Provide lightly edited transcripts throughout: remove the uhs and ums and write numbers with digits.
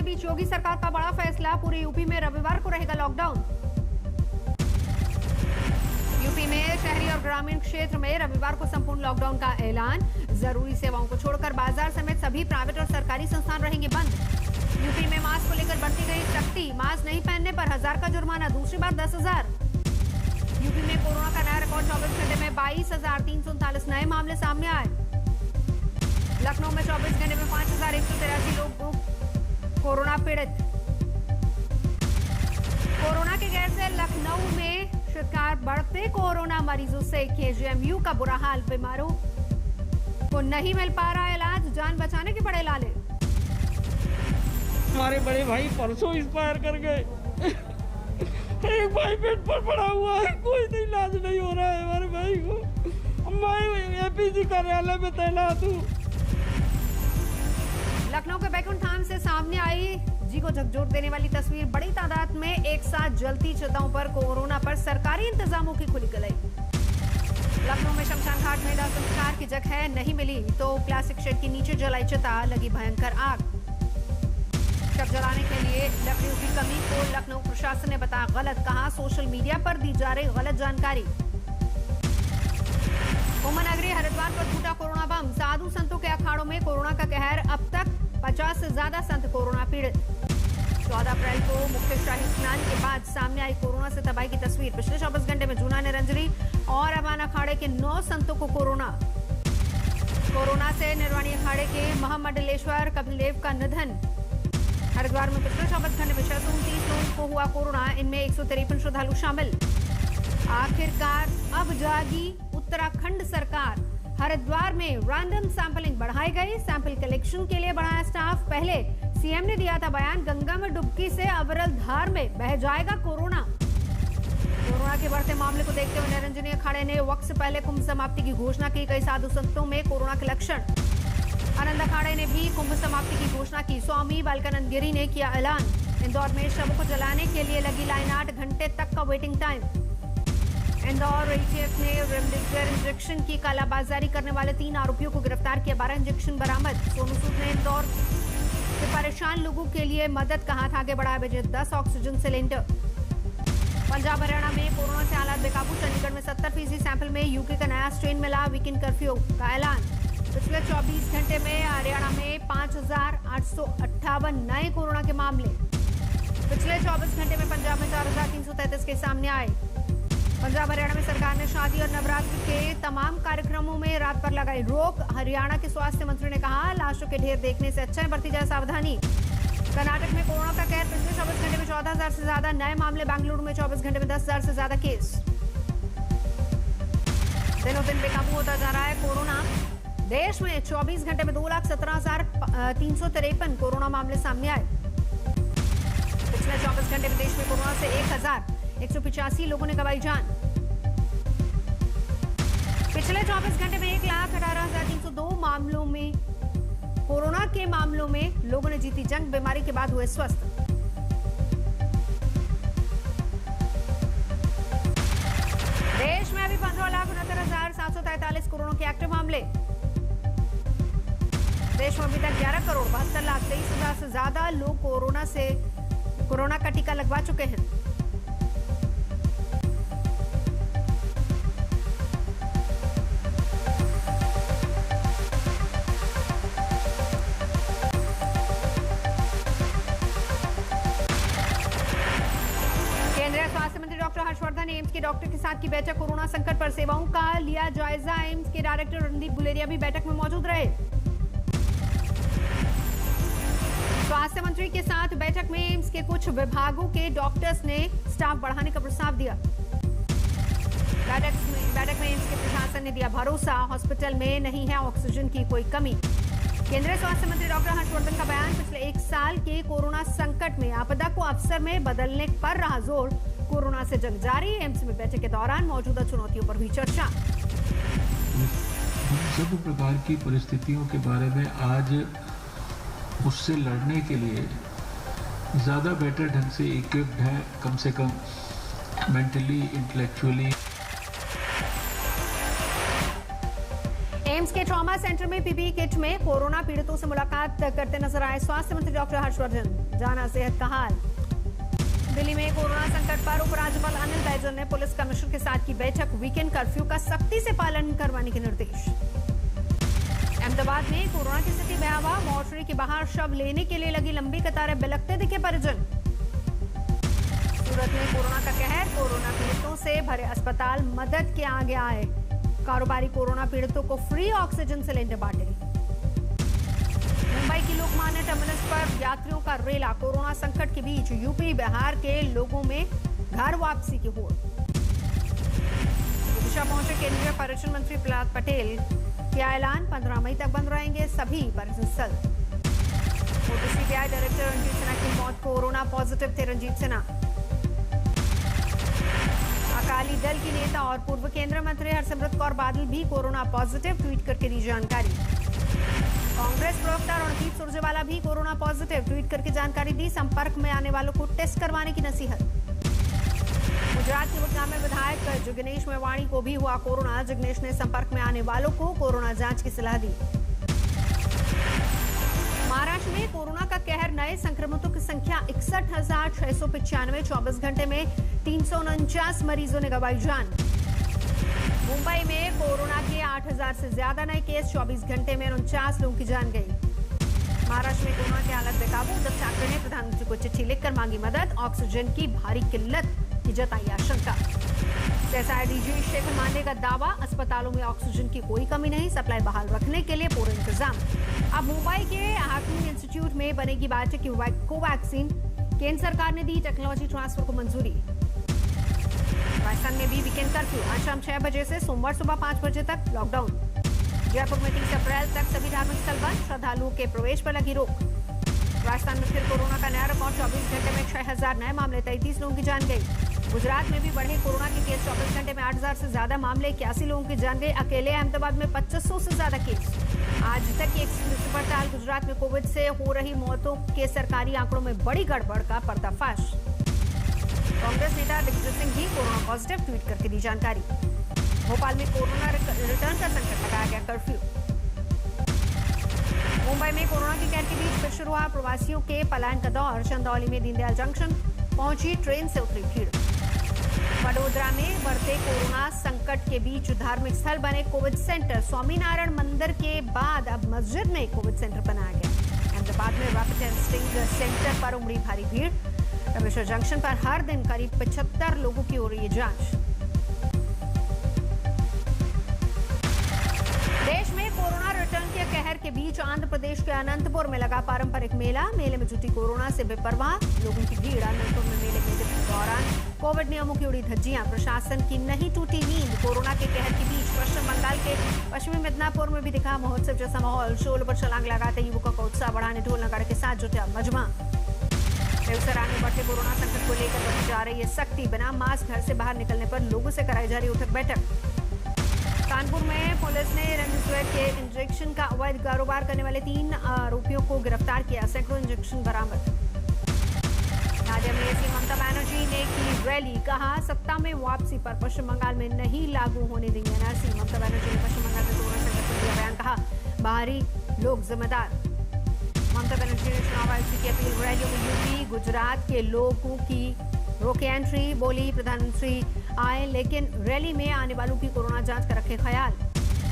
के बीच योगी सरकार का बड़ा फैसला, पूरे यूपी में रविवार को रहेगा लॉकडाउन। यूपी में शहरी और ग्रामीण क्षेत्र में रविवार को संपूर्ण लॉकडाउन का ऐलान। जरूरी सेवाओं को छोड़कर बाजार समेत सभी प्राइवेट और सरकारी संस्थान रहेंगे बंद। यूपी में मास्क को लेकर बढ़ती गई सख्ती, मास्क नहीं पहनने पर 1000 का जुर्माना, दूसरी बार 10,000। यूपी में कोरोना का नया रिकॉर्ड, 24 घंटे में 22,339 नए मामले सामने आए। लखनऊ में 24 घंटे में 5,183 लोग कोरोना पीड़ित। कोरोना के गैर से लखनऊ में शिकार बढ़ते कोरोना मरीजों से केजीएमयू का बुरा हाल, बीमारों को नहीं मिल पा रहा इलाज, जान बचाने के बड़े लाले। हमारे बड़े भाई परसों एक्सपायर कर गए। एक भाई बेड पर पड़ा हुआ है, कोई इलाज नहीं हो रहा है हमारे भाई को। मैं एपीजी कार्यालय में तैनात हूँ। लखनऊ के बैकुंठ धाम से सामने आई जी को झकझोर देने वाली तस्वीर, बड़ी तादाद में एक साथ जलती चिताओं पर कोरोना पर सरकारी इंतजामों की खुली गलई। लखनऊ में शमशान घाट में दाह संस्कार की जगह नहीं मिली तो प्लास्टिक शेड के नीचे जलाई चिता, लगी भयंकर आग। शव जलाने के लिए लकड़ियों की कमी को लखनऊ प्रशासन ने बताया गलत, कहा सोशल मीडिया पर दी जा रही गलत जानकारी। कुंभनगरी हरिद्वार पर फूटा कोरोना बम, साधु संतों के अखाड़ों में कोरोना का कहर, अब तक 50 से ज्यादा संत कोरोना पीड़ित। 14 अप्रैल को मुख्य शाही स्नान के बाद सामने आई कोरोना से तबाही की तस्वीर। पिछले 24 घंटे में जूना निरंजनी और अबान अखाड़े के 9 संतों को कोरोना से निर्वाणी अखाड़े के महामंडलेश्वर कपिलदेव का निधन। हरिद्वार में पिछले 24 घंटे में 629 लोगों को हुआ कोरोना, इनमें 153 श्रद्धालु शामिल। आखिरकार अब जागी उत्तराखंड सरकार, हरिद्वार में रैंडम सैंपलिंग बढ़ाई गई, सैंपल कलेक्शन के लिए बढ़ाया स्टाफ। पहले सीएम ने दिया था बयान, गंगा में डुबकी से अविरल धार में बह जाएगा कोरोना। कोरोना के बढ़ते मामले को देखते हुए निरंजनी अखाड़े ने वक्त से पहले कुंभ समाप्ति की घोषणा की। कई साधु संतों में कोरोना के लक्षण। आनंद अखाड़े ने भी कुंभ समाप्ति की घोषणा की। स्वामी बालकानंद गिरी ने किया ऐलान। इंदौर में शवों को जलाने के लिए लगी लाइन, 8 घंटे तक का वेटिंग टाइम। इंदौर एटीएफ ने रेमडेसिविर इंजेक्शन की कालाबाजारी करने वाले 3 आरोपियों को गिरफ्तार किया, 12 इंजेक्शन बरामद। सोनू सूद ने इंदौर के परेशान लोगों के लिए मदद का हाथ आगे बढ़ाया, भेजे 10 ऑक्सीजन सिलेंडर। पंजाब हरियाणा में कोरोना से हालात बेकाबू, चंडीगढ़ में 70% सैंपल में यूके का नया स्ट्रेन मिला, वीकेंड कर्फ्यू का ऐलान। पिछले 24 घंटे में हरियाणा में 5,858 नए कोरोना के मामले। पिछले 24 घंटे में पंजाब में 4,333 के सामने आए। पंजाब हरियाणा में सरकार ने शादी और नवरात्र के तमाम कार्यक्रमों में रात पर लगाई रोक। हरियाणा के स्वास्थ्य मंत्री ने कहा लाशों के ढेर देखने से अच्छा है बरती जाए सावधानी। कर्नाटक में कोरोना का कहर, पिछले 24 घंटे में 14,000 से ज्यादा नए मामले। बेंगलुरु में 24 घंटे में 10,000 से ज्यादा केस। दिनों दिन बेकाबू होता जा रहा है कोरोना। देश में 24 घंटे में 2,17,353 कोरोना मामले सामने आए। पिछले 24 घंटे में देश में कोरोना से 1,185 लोगों ने गंवाई जान। पिछले 24 घंटे में 1,18,302 मामलों में कोरोना के मामलों में लोगों ने जीती जंग, बीमारी के बाद हुए स्वस्थ। देश में अभी 15,69,743 कोरोना के एक्टिव मामले। देश में अभी तक 11,72,23,000 से ज्यादा लोग कोरोना का टीका लगवा चुके हैं। केंद्रीय स्वास्थ्य मंत्री डॉक्टर हर्षवर्धन ने एम्स के डॉक्टर के साथ की बैठक। कोरोना संकट पर सेवाओं का लिया जायजा। एम्स के डायरेक्टर रणदीप गुलेरिया भी बैठक में मौजूद रहे। स्वास्थ्य मंत्री के साथ बैठक में एम्स के कुछ विभागों के डॉक्टर्स ने स्टाफ बढ़ाने का प्रस्ताव दिया। बैठक में एम्स के प्रशासन ने दिया भरोसा, हॉस्पिटल में नहीं है ऑक्सीजन की कोई कमी। केंद्रीय स्वास्थ्य मंत्री डॉक्टर हर्षवर्धन का बयान, पिछले 1 साल के कोरोना संकट में आपदा को अवसर में बदलने पर रहा जोर। कोरोना से जंग जारी, एम्स में बैठक के दौरान मौजूदा चुनौतियों पर भी चर्चा। सब प्रकार की परिस्थितियों के बारे में आज उससे लड़ने के लिए ज़्यादा बेटर ढंग से इक्विप्ड है, कम से कम मेंटली, इंटेलेक्चुअली। एम्स के ट्रॉमा सेंटर में पीपीई किट में कोरोना पीड़ितों से मुलाकात करते नजर आए स्वास्थ्य मंत्री डॉक्टर हर्षवर्धन। जाना सेहत का हाल। दिल्ली में कोरोना संकट पर उपराज्यपाल अनिल बैजल ने पुलिस कमिश्नर के साथ की बैठक। वीकेंड कर्फ्यू का सख्ती से पालन करवाने के निर्देश। अहमदाबाद में कोरोना की स्थिति भयावह। मोर्चरी के बाहर शव लेने के लिए लगी लंबी कतारें, बिलखते दिखे परिजन। सूरत में कोरोना का कहर। कोरोना पीड़ितों से भरे अस्पताल मदद के आगे आए। कारोबारी कोरोना पीड़ितों को फ्री ऑक्सीजन सिलेंडर बांटे। मुंबई की लोकमान्य टर्मिनस पर यात्रियों का रेला। कोरोना संकट के बीच यूपी बिहार के लोगों में घर वापसी की होड़। विदिशा पहुंचे केंद्रीय पर्यटन मंत्री प्रहलाद पटेल। किया ऐलान, 15 मई तक बंद रहेंगे सभी पर्यटन स्थल। सीबीआई डायरेक्टर रंजीत सिन्हा की मौत। कोरोना पॉजिटिव थे रंजीत सिन्हा। अकाली दल की नेता और पूर्व केंद्रीय मंत्री हरसिमरत कौर बादल भी कोरोना पॉजिटिव, ट्वीट करके दी जानकारी। कांग्रेस प्रवक्ता रणदीप सुरजेवाला भी कोरोना पॉजिटिव, ट्वीट करके जानकारी दी। संपर्क में आने वालों को टेस्ट करवाने की नसीहत। गुजरात के गुड़गांव में विधायक जिग्नेश मेवाणी को भी हुआ कोरोना। जिग्नेश ने संपर्क में आने वालों को कोरोना जांच की सलाह दी। महाराष्ट्र में कोरोना का कहर। नए संक्रमितों की संख्या 61,695। 24 घंटे में 349 मरीजों ने गंवाई जान। मुंबई में कोरोना के 8,000 से ज्यादा नए केस। 24 घंटे में 49 लोगों की जान गई। महाराष्ट्र में कोरोना की हालत बेकाबू। उद्धव ठाकरे ने प्रधानमंत्री को चिट्ठी लिखकर मांगी मदद। ऑक्सीजन की भारी किल्लत की जताई आशंका। एसआईडीजी शेखर मांडे का दावा, अस्पतालों में ऑक्सीजन की कोई कमी नहीं, सप्लाई बहाल रखने के लिए पूरे इंतजाम। अब मुंबई के हाकिम इंस्टीट्यूट में बनेगी बायोटेक की कोवैक्सीन। केंद्र सरकार ने दी टेक्नोलॉजी ट्रांसफर को मंजूरी। राजस्थान में भी वीकेंड कर्फ्यू। आज शाम 6 बजे से सोमवार सुबह 5 बजे तक लॉकडाउन। जयपुर में 30 अप्रैल तक सभी धार्मिक स्थल बंद। श्रद्धालुओं के प्रवेश पर लगी रोक। राजस्थान में फिर कोरोना का नया रिकॉर्ड। 24 घंटे में 6,000 नए मामले। 33 लोगों की जान गई। गुजरात में भी बढ़े कोरोना के केस। 24 घंटे में 8,000 से ज्यादा मामले। 81 लोगों की जान गई। अकेले अहमदाबाद में 2500 से ज्यादा केस। आज तक की एक्सक्लूसिव पड़ताल। गुजरात में कोविड से हो रही मौतों के सरकारी आंकड़ों में बड़ी गड़बड़ का पर्दाफाश। कांग्रेस नेता दिग्विजय सिंह भी कोरोना पॉजिटिव, ट्वीट करके दी जानकारी। भोपाल में कोरोना रिटर्न का संकट, लगाया गया कर्फ्यू। मुंबई में कोरोना की कहर के बीच फिर शुरू हुआ प्रवासियों के पलायन का दौर। चंदौली में दीनदयाल जंक्शन पहुंची ट्रेन से उतरी भीड़। वडोदरा में बढ़ते कोरोना संकट के बीच धार्मिक स्थल बने कोविड सेंटर। स्वामीनारायण मंदिर के बाद अब मस्जिद में कोविड सेंटर बनाया गया। अहमदाबाद में रैपिड टेस्टिंग सेंटर पर उमड़ी भारी भीड़। रमेश्वर जंक्शन पर हर दिन करीब 75 लोगों की हो रही है जांच। देश में कोरोना रिटर्न के कहर के बीच आंध्र प्रदेश के अनंतपुर में लगा पारंपरिक मेला। मेले में जुटी कोरोना से बेपरवाह लोगों की भीड़। अनंतपुर में मेले के दौरान कोविड नियमों की उड़ी धज्जियां। प्रशासन की नहीं टूटी नींद। कोरोना के कहर के बीच पश्चिम बंगाल के पश्चिमी मिदनापुर में भी दिखा महोत्सव जैसा माहौल। शोल पर छलांग लगाते युवकों का उत्साह बढ़ाने ढोल नगाड़े के साथ जुटा मजमा। बेगूसराय में बढ़ते कोरोना संकट को लेकर बढ़ी जा रही है सख्ती। बिना मास्क घर से बाहर निकलने पर लोगों से कराई जा रही उठक बैठक। कानपुर में पुलिस ने रेमडेसिविर के इंजेक्शन का अवैध कारोबार करने वाले 3 आरोपियों को गिरफ्तार किया। सैकड़ों इंजेक्शन बरामद। नादिया में सीएम ममता बनर्जी ने की रैली। कहा, सत्ता में वापसी पर पश्चिम बंगाल में नहीं लागू होने देंगे एनआरसी। ममता बनर्जी ने पश्चिम बंगाल में कोरोना संकट पर दिया बयान। कहा, बाहरी लोग जिम्मेदार। ममता बनर्जी ने चुनाव आयोग की अपील। रैलियों में यूपी गुजरात के लोगों की रोके एंट्री। बोली, प्रधानमंत्री आए लेकिन रैली में आने वालों की कोरोना जांच का रखे ख्याल।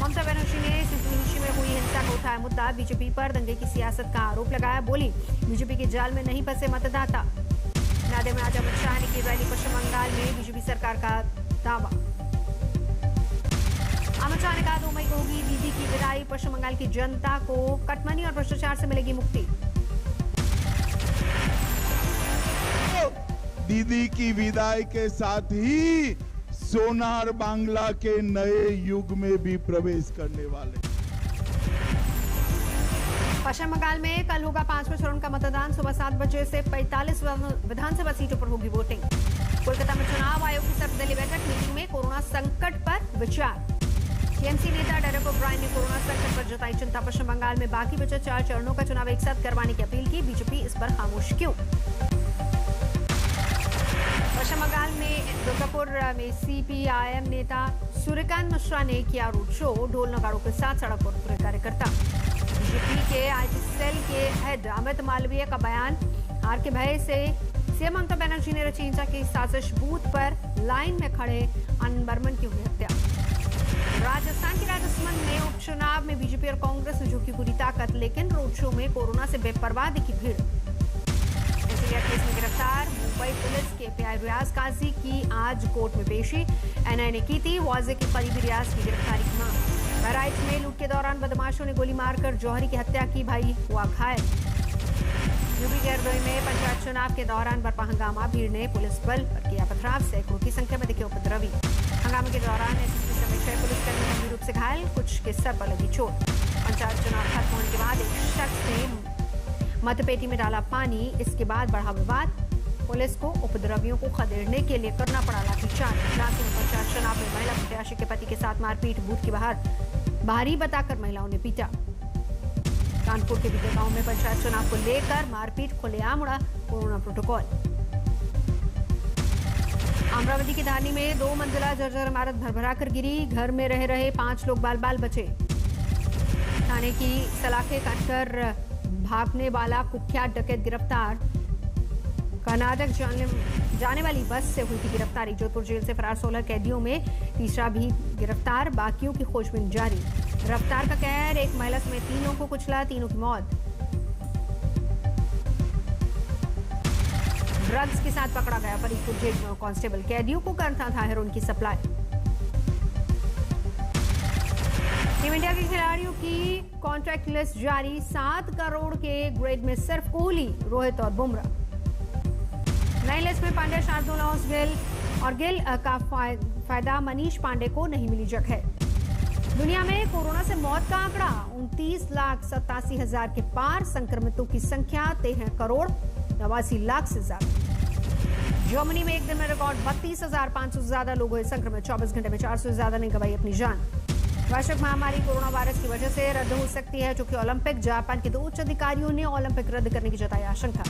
ममता बनर्जी ने सितुनिशी में हुई हिंसा का उठाया मुद्दा। बीजेपी पर दंगे की सियासत का आरोप लगाया। बोली, बीजेपी के जाल में नहीं फंसे मतदाता। नादिया में आज अमित शाह ने की रैली। पश्चिम बंगाल में बीजेपी सरकार का दावा। अमित शाह ने कहा, 2 मई को होगी दीदी की विदाई। पश्चिम बंगाल की जनता को कटमनी और भ्रष्टाचार से मिलेगी मुक्ति। दीदी की विदाई के साथ ही सोनार बांग्ला के नए युग में भी प्रवेश करने वाले। पश्चिम बंगाल में कल होगा 5वें चरण का मतदान। सुबह 7 बजे से 45 विधानसभा सीटों पर होगी वोटिंग। कोलकाता में चुनाव आयोग की सर्वदलीय बैठक। मीटिंग में कोरोना संकट पर विचार। टीएमसी नेता डेरेक ओब्रायन ने कोरोना संकट पर जताई चिंता। पश्चिम बंगाल में बाकी बचे 4 चरणों का चुनाव एक साथ करवाने की अपील की। बीजेपी इस पर खामोश क्यों? पश्चिम बंगाल में दुर्गापुर में सीपीआईएम नेता सूर्यकांत मिश्रा ने किया रोड शो। ढोल नगाड़ों के साथ सड़क पर उतरे कार्यकर्ता। बीजेपी के आईटी सेल के हेड अमित मालवीय का बयान, हार के भय से सीएम ममता बनर्जी ने रची हिंसा की साजिश, बूथ पर लाइन में खड़े आनंद बर्मन की हुई हत्या। राजस्थान के राजसमंद में उपचुनाव में बीजेपी और कांग्रेस ने झोंकी पूरी ताकत, लेकिन रोड शो में कोरोना से बेपरवाह दिखी भीड़। एनसीआर केस में गिरफ्तार मुंबई पुलिस के पीआई रियाज काजी की आज कोर्ट में पेशी। एनआईए ने की थी वाजे के करीबी रियाज की गिरफ्तारी की मांग। बहराइच में लूट के दौरान बदमाशों ने गोली मारकर जौहरी की हत्या की, भाई हुआ घायल। यूपी के हरदोई में पंचायत चुनाव के दौरान बरपा हंगामा, भीड़ ने पुलिस बल पर किया पथराव, सैकड़ों की संख्या में दिखे उपद्रवी। हंगामे के दौरान एसएसपी समेत 6 पुलिसकर्मी गंभीर रूप से घायल, कुछ के सर पर लगी चोट। पंचायत चुनाव खत्म होने के बाद एक शख्स ने मतपेटी में डाला पानी, इसके बाद बढ़ा विवाद। पुलिस को उपद्रवियों को खदेड़ने के लिए करना पड़ा लाठीचार्ज। नासिक में पंचायत चुनाव में महिला प्रत्याशी के पति के साथ मारपीट, बूथ के बाहर बाहरी बताकर महिलाओं ने पीटा। कानपुर के बीते गांव में पंचायत चुनाव को लेकर मारपीट, खुलेआम उड़ा कोरोना प्रोटोकॉल। अमरावती की धानी में 2 मंजिला जर्जर इमारत भरभरा कर गिरी, घर में रह रहे 5 लोग बाल बाल बचे। थाने की सलाखें काटकर भागने वाला कुख्यात डकैत गिरफ्तार। कर्नाटक जाने वाली बस से हुई थी गिरफ्तारी। जोधपुर जेल से फरार 16 कैदियों में तीसरा भी गिरफ्तार, बाकियों की खोजबीन जारी। रफ्तार का कहर, एक महिला समेत 3 लोगों को कुचला, 3 की मौत। ड्रग्स के साथ पकड़ा गया फरीदपुर जेल में कांस्टेबल, कैदियों को करता था हेरोइन की सप्लाई। टीम इंडिया के खिलाड़ियों की कॉन्ट्रैक्ट लिस्ट जारी, 7 करोड़ के ग्रेड में सिर्फ कोहली, रोहित और बुमराह। नई लिस्ट में पांड्या, शार्दुल और गिल का फायदा मनीष पांडे को नहीं मिली जगह। दुनिया में कोरोना से मौत का आंकड़ा 29,87,000 के पार, संक्रमितों की संख्या 13 करोड़ 89 लाख से ज्यादा। जर्मनी में एक दिन में रिकॉर्ड 32,500 से ज्यादा लोग हुए संक्रमित, 24 घंटे में 400 से ज्यादा ने गंवाई अपनी जान। वैश्विक महामारी कोरोना वायरस की वजह से रद्द हो सकती है, चूंकि ओलंपिक, जापान के 2 उच्च अधिकारियों ने ओलंपिक रद्द करने की जताई आशंका।